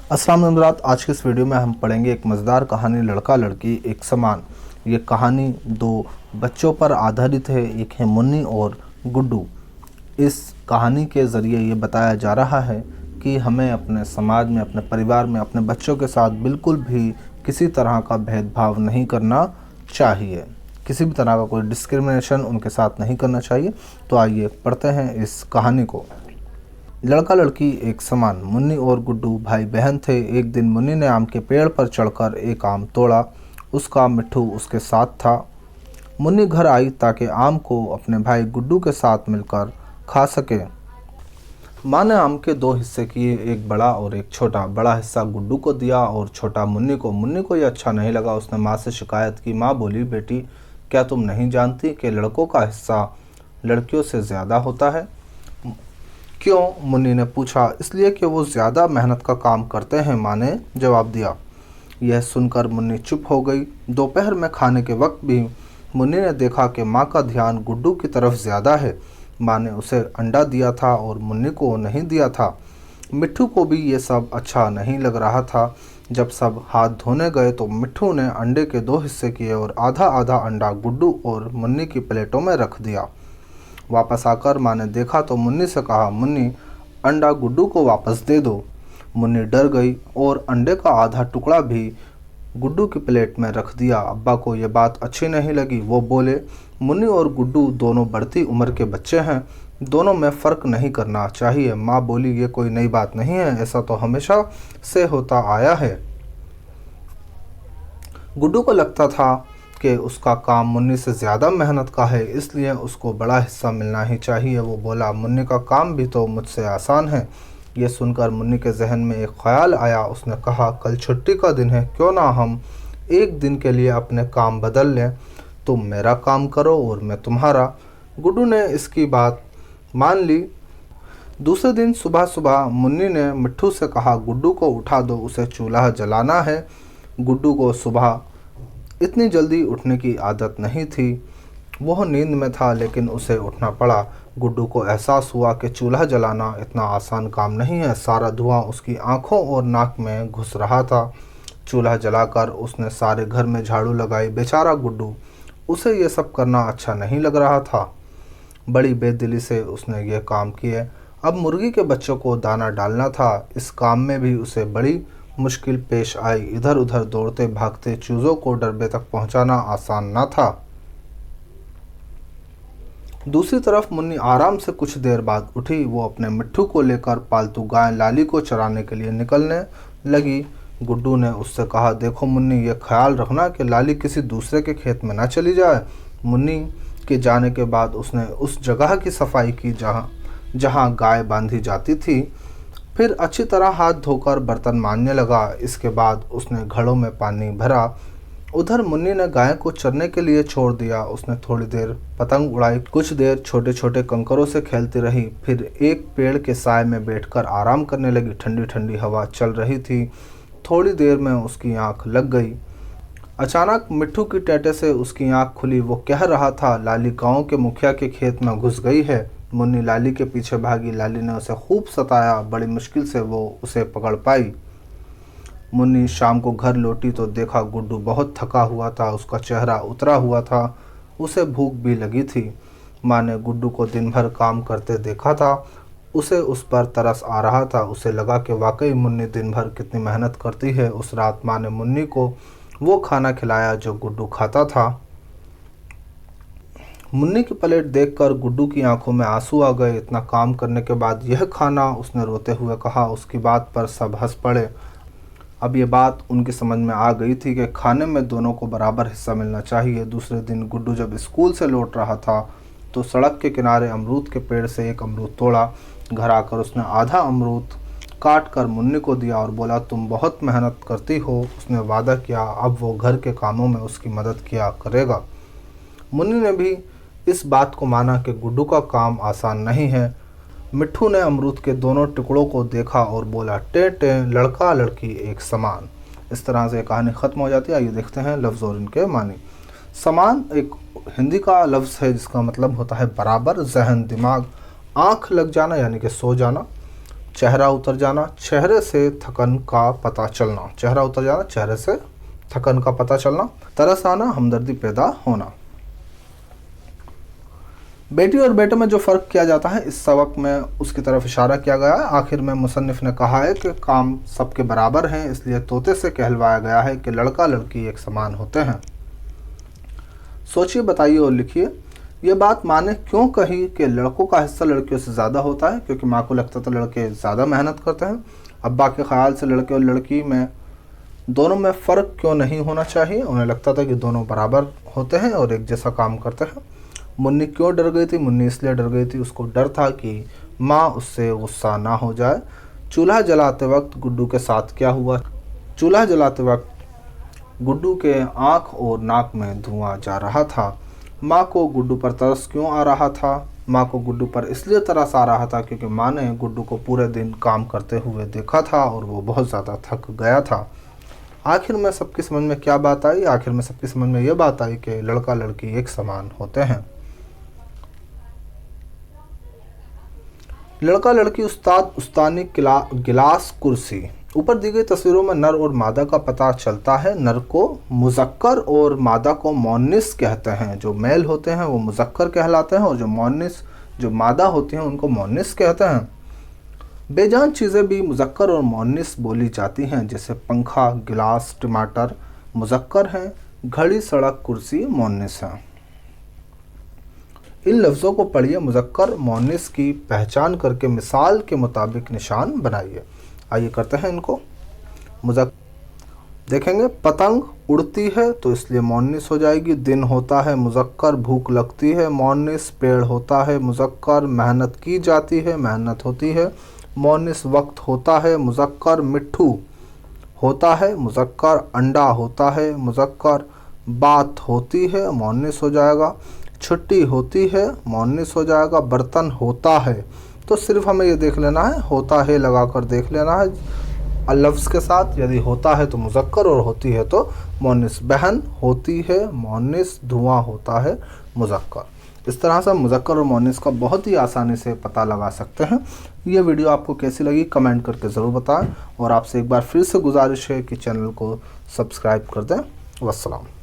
अस्सलाम वालेकुम हज़रात। आज के इस वीडियो में हम पढ़ेंगे एक मज़ेदार कहानी लड़का लड़की एक समान। ये कहानी दो बच्चों पर आधारित है, एक है मुन्नी और गुड्डू। इस कहानी के ज़रिए ये बताया जा रहा है कि हमें अपने समाज में, अपने परिवार में, अपने बच्चों के साथ बिल्कुल भी किसी तरह का भेदभाव नहीं करना चाहिए, किसी भी तरह का कोई डिस्क्रिमिनेशन उनके साथ नहीं करना चाहिए। तो आइए पढ़ते हैं इस कहानी को। लड़का लड़की एक समान। मुन्नी और गुड्डू भाई बहन थे। एक दिन मुन्नी ने आम के पेड़ पर चढ़कर एक आम तोड़ा। उसका मिट्ठू उसके साथ था। मुन्नी घर आई ताकि आम को अपने भाई गुड्डू के साथ मिलकर खा सके। माँ ने आम के दो हिस्से किए, एक बड़ा और एक छोटा। बड़ा हिस्सा गुड्डू को दिया और छोटा मुन्नी को। मुन्नी को यह अच्छा नहीं लगा। उसने माँ से शिकायत की। माँ बोली, बेटी क्या तुम नहीं जानती कि लड़कों का हिस्सा लड़कियों से ज़्यादा होता है? क्यों? मुन्नी ने पूछा। इसलिए कि वो ज़्यादा मेहनत का काम करते हैं, माँ ने जवाब दिया। यह सुनकर मुन्नी चुप हो गई। दोपहर में खाने के वक्त भी मुन्नी ने देखा कि माँ का ध्यान गुड्डू की तरफ ज़्यादा है। माँ ने उसे अंडा दिया था और मुन्नी को नहीं दिया था। मिट्ठू को भी ये सब अच्छा नहीं लग रहा था। जब सब हाथ धोने गए तो मिट्ठू ने अंडे के दो हिस्से किए और आधा आधा अंडा गुड्डू और मुन्नी की प्लेटों में रख दिया। वापस आकर माँ ने देखा तो मुन्नी से कहा, मुन्नी अंडा गुड्डू को वापस दे दो। मुन्नी डर गई और अंडे का आधा टुकड़ा भी गुड्डू की प्लेट में रख दिया। अब्बा को ये बात अच्छी नहीं लगी। वो बोले, मुन्नी और गुड्डू दोनों बढ़ती उम्र के बच्चे हैं, दोनों में फ़र्क नहीं करना चाहिए। माँ बोली, ये कोई नई बात नहीं है, ऐसा तो हमेशा से होता आया है। गुड्डू को लगता था कि उसका काम मुन्नी से ज़्यादा मेहनत का है, इसलिए उसको बड़ा हिस्सा मिलना ही चाहिए। वो बोला, मुन्नी का काम भी तो मुझसे आसान है। ये सुनकर मुन्नी के जहन में एक ख्याल आया। उसने कहा, कल छुट्टी का दिन है, क्यों ना हम एक दिन के लिए अपने काम बदल लें। तुम मेरा काम करो और मैं तुम्हारा। गुड्डू ने इसकी बात मान ली। दूसरे दिन सुबह सुबह मुन्नी ने मिट्ठू से कहा, गुड्डू को उठा दो, उसे चूल्हा जलाना है। गुड्डू को सुबह इतनी जल्दी उठने की आदत नहीं थी। वह नींद में था, लेकिन उसे उठना पड़ा। गुड्डू को एहसास हुआ कि चूल्हा जलाना इतना आसान काम नहीं है। सारा धुआं उसकी आंखों और नाक में घुस रहा था। चूल्हा जलाकर उसने सारे घर में झाड़ू लगाई। बेचारा गुड्डू, उसे ये सब करना अच्छा नहीं लग रहा था। बड़ी बेदिली से उसने ये काम किए। अब मुर्गी के बच्चों को दाना डालना था। इस काम में भी उसे बड़ी मुश्किल पेश आई। इधर उधर दौड़ते भागते चूज़ों को डरबे तक पहुंचाना आसान न था। दूसरी तरफ मुन्नी आराम से कुछ देर बाद उठी। वो अपने मिट्ठू को लेकर पालतू गाय लाली को चराने के लिए निकलने लगी। गुड्डू ने उससे कहा, देखो मुन्नी, ये ख्याल रखना कि लाली किसी दूसरे के खेत में न चली जाए। मुन्नी के जाने के बाद उसने उस जगह की सफाई की जहाँ गाय बांधी जाती थी। फिर अच्छी तरह हाथ धोकर बर्तन मांजने लगा। इसके बाद उसने घड़ों में पानी भरा। उधर मुन्नी ने गाय को चरने के लिए छोड़ दिया। उसने थोड़ी देर पतंग उड़ाई, कुछ देर छोटे छोटे कंकरों से खेलती रही। फिर एक पेड़ के साए में बैठकर आराम करने लगी। ठंडी ठंडी हवा चल रही थी। थोड़ी देर में उसकी आंख लग गई। अचानक मिट्ठू की टेटे से उसकी आंख खुली। वो कह रहा था, लाली गांव के मुखिया के खेत में घुस गई है। मुन्नी लाली के पीछे भागी। लाली ने उसे खूब सताया। बड़ी मुश्किल से वो उसे पकड़ पाई। मुन्नी शाम को घर लौटी तो देखा गुड्डू बहुत थका हुआ था। उसका चेहरा उतरा हुआ था। उसे भूख भी लगी थी। माँ ने गुड्डू को दिन भर काम करते देखा था। उसे उस पर तरस आ रहा था। उसे लगा कि वाकई मुन्नी दिन भर कितनी मेहनत करती है। उस रात माँ ने मुन्नी को वो खाना खिलाया जो गुड्डू खाता था। मुन्नी की प्लेट देखकर गुड्डू की आंखों में आंसू आ गए। इतना काम करने के बाद यह खाना, उसने रोते हुए कहा। उसकी बात पर सब हंस पड़े। अब ये बात उनकी समझ में आ गई थी कि खाने में दोनों को बराबर हिस्सा मिलना चाहिए। दूसरे दिन गुड्डू जब स्कूल से लौट रहा था तो सड़क के किनारे अमरूद के पेड़ से एक अमरूद तोड़ा। घर आकर उसने आधा अमरूद काट कर मुन्नी को दिया और बोला, तुम बहुत मेहनत करती हो। उसने वादा किया अब वो घर के कामों में उसकी मदद किया करेगा। मुन्नी ने भी इस बात को माना कि गुड्डू का काम आसान नहीं है। मिट्ठू ने अमरूद के दोनों टुकड़ों को देखा और बोला, टे टे, लड़का लड़की एक समान। इस तरह से कहानी ख़त्म हो जाती है। आइए देखते हैं लफ्ज़ और इनके मानी। समान एक हिंदी का लफ्ज़ है जिसका मतलब होता है बराबर, जहन, दिमाग, आँख लग जाना यानी कि सो जाना। चेहरा उतर जाना, चेहरे से थकन का पता चलना। चेहरा उतर जाना, चेहरे से थकन का पता चलना। तरस आना, हमदर्दी पैदा होना। बेटी और बेटे में जो फ़र्क किया जाता है, इस सबक में उसकी तरफ इशारा किया गया है। आखिर में मुसन्निफ़ ने कहा है कि काम सबके बराबर हैं, इसलिए तोते से कहलवाया गया है कि लड़का लड़की एक समान होते हैं। सोचिए, बताइए और लिखिए। ये बात माँ ने क्यों कही कि लड़कों का हिस्सा लड़कियों से ज़्यादा होता है? क्योंकि माँ को लगता था लड़के ज़्यादा मेहनत करते हैं। अब्बा के ख्याल से लड़के और लड़की में दोनों में फ़र्क क्यों नहीं होना चाहिए? उन्हें लगता था कि दोनों बराबर होते हैं और एक जैसा काम करते हैं। मुन्नी क्यों डर गई थी? मुन्नी इसलिए डर गई थी, उसको डर था कि माँ उससे गुस्सा ना हो जाए। चूल्हा जलाते वक्त गुड्डू के साथ क्या हुआ? चूल्हा जलाते वक्त गुड्डू के आँख और नाक में धुआं जा रहा था। माँ को गुड्डू पर तरस क्यों आ रहा था? माँ को गुड्डू पर इसलिए तरस आ रहा था क्योंकि माँ ने गुड्डू को पूरे दिन काम करते हुए देखा था और वो बहुत ज़्यादा थक गया था। आखिर में सबकी समझ में क्या बात आई? आखिर में सबकी समझ में ये बात आई कि लड़का लड़की एक समान होते हैं। लड़का लड़की, उस्ताद उस्तानी, गिलास, कुर्सी। ऊपर दी गई तस्वीरों में नर और मादा का पता चलता है। नर को मुज़क्कर और मादा को मोनिस कहते हैं। जो मेल होते हैं वो मुज़क्कर कहलाते हैं और जो मादा होती हैं उनको मोनिस कहते हैं। बेजान चीज़ें भी मुज़क्कर और मोनिस बोली जाती हैं, जैसे पंखा, गिलास, टमाटर मुज़क्कर हैं, घड़ी, सड़क, कुर्सी मोनिस हैं। इन लफ्ज़ों को पढ़िए, मुज़क्कर मोनिस की पहचान करके मिसाल के मुताबिक निशान बनाइए। आइए करते हैं इनको। देखेंगे, पतंग उड़ती है तो इसलिए मोनिस हो जाएगी। दिन होता है मुज़क्कर, भूख लगती है मोनिस। पेड़ होता है मुज़क्कर, मेहनत की जाती है मेहनत होती है मोनिस। वक्त होता है मुज़क्कर, मिट्ठू होता है मुज़क्कर, अंडा होता है मुज़क्कर। बात होती है मोनिस हो जाएगा। छुट्टी होती है मोनिस हो जाएगा। बर्तन होता है, तो सिर्फ हमें ये देख लेना है, होता है लगाकर देख लेना है लफ्ज़ के साथ। यदि होता है तो मुज़क्कर और होती है तो मोनिस। बहन होती है मोनिस, धुआं होता है मुज़क्कर। इस तरह से हम मुज़क्कर और मोनिस का बहुत ही आसानी से पता लगा सकते हैं। ये वीडियो आपको कैसी लगी कमेंट करके ज़रूर बताएं और आपसे एक बार फिर से गुजारिश है कि चैनल को सब्सक्राइब कर दें। वस्सलाम।